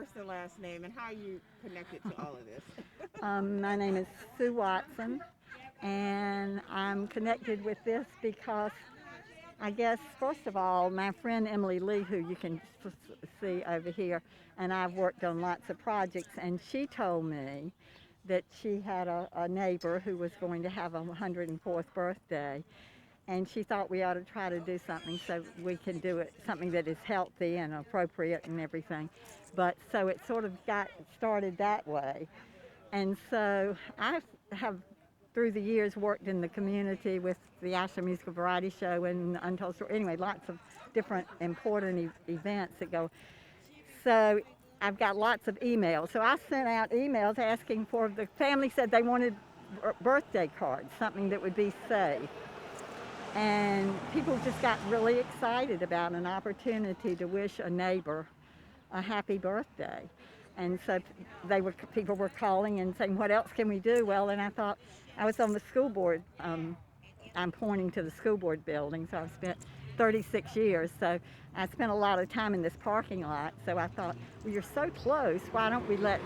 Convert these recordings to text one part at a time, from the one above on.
first and last name and how you connected to all of this. My name is Sue Watson, and I'm connected with this because I guess, first of all, my friend Emily Lee, who you can see over here, and I've worked on lots of projects, and she told me that she had a neighbor who was going to have a 104th birthday, and she thought we ought to try to do something so we can do it, something that is healthy and appropriate and everything. But so it sort of got started that way. And so I have, through the years, worked in the community with the Ashland Musical Variety Show and Untold Story. Anyway, lots of different important events that go. So I've got lots of emails. So I sent out emails asking for, the family said they wanted birthday cards, something that would be safe. And people just got really excited about an opportunity to wish a neighbor a happy birthday. And so people were calling and saying, what else can we do? Well, and I thought, I was on the school board. I'm pointing to the school board building, so I've spent 36 years. So I spent a lot of time in this parking lot. So I thought, well, you're so close. Why don't we it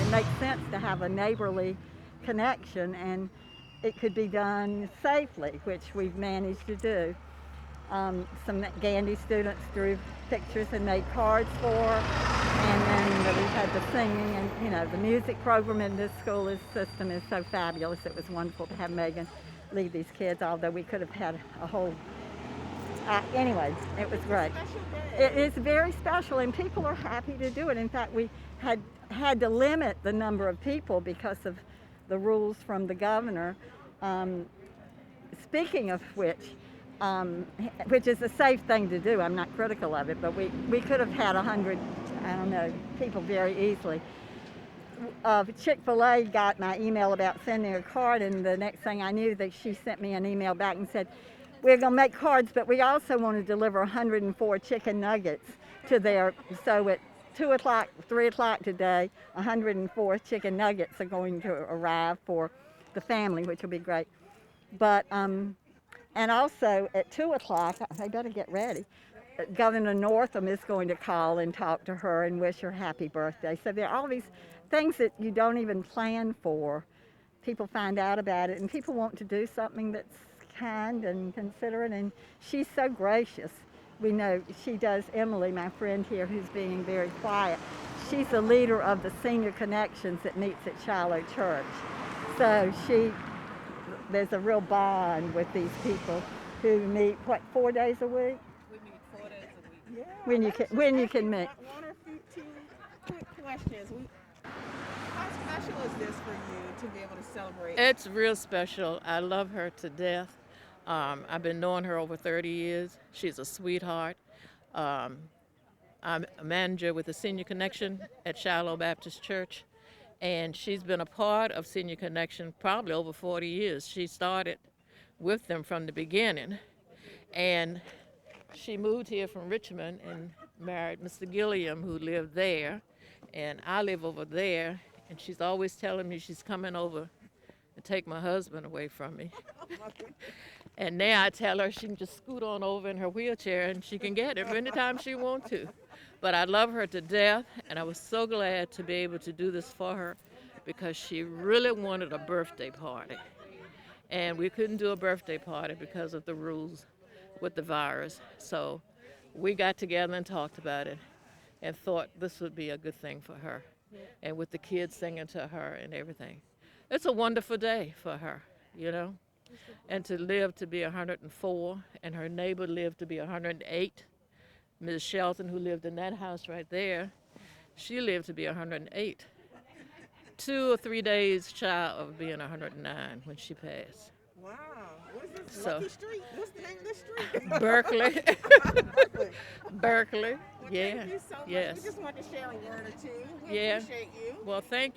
makes sense to have a neighborly connection, and it could be done safely, which we've managed to do. Some Gandy students drew pictures and made cards for, and then we had the singing, and the music program in this school system is so fabulous. It was wonderful to have Megan lead these kids, although we could have had a whole, anyway, it was great. It is very special, and people are happy to do it. In fact, we had to limit the number of people because of the rules from the governor. Speaking of which is a safe thing to do. I'm not critical of it, but we could have had 100, I don't know, people very easily. Chick-fil-A got my email about sending a card, and the next thing I knew, she sent me an email back and said, we're going to make cards, but we also want to deliver 104 chicken nuggets to there. So at 2 o'clock, 3 o'clock today, 104 chicken nuggets are going to arrive for the family, which will be great. But and also at 2 o'clock, they better get ready. Governor Northam is going to call and talk to her and wish her happy birthday. So there are all these things that you don't even plan for. People find out about it, and people want to do something that's kind and considerate, and she's so gracious. We know she does. Emily, my friend here, who's being very quiet, she's the leader of the Senior Connections that meets at Shiloh Church. So there's a real bond with these people who meet, 4 days a week? We meet 4 days a week. Yeah. When you can meet. One or two quick questions. How special is this for you to be able to celebrate? It's real special. I love her to death. I've been knowing her over 30 years. She's a sweetheart. I'm a manager with the Senior Connection at Shiloh Baptist Church, and she's been a part of Senior Connection probably over 40 years. She started with them from the beginning, and she moved here from Richmond and married Mr. Gilliam, who lived there, and I live over there, and she's always telling me she's coming over to take my husband away from me. And now I tell her she can just scoot on over in her wheelchair and she can get it anytime she wants to. But I love her to death, and I was so glad to be able to do this for her because she really wanted a birthday party. And we couldn't do a birthday party because of the rules with the virus. So we got together and talked about it and thought this would be a good thing for her. And with the kids singing to her and everything. It's a wonderful day for her, and to live to be 104, and her neighbor lived to be 108. Ms. Shelton, who lived in that house right there, she lived to be 108. 2 or 3 days shy of being 109 when she passed. Wow. What is this? Lucky Street? What's the name of this street? Berkeley. Berkeley. Berkeley. Well, Yeah. thank you so much. Yes. We just wanted to share a word or two. We Yeah. appreciate you. Well, thank you.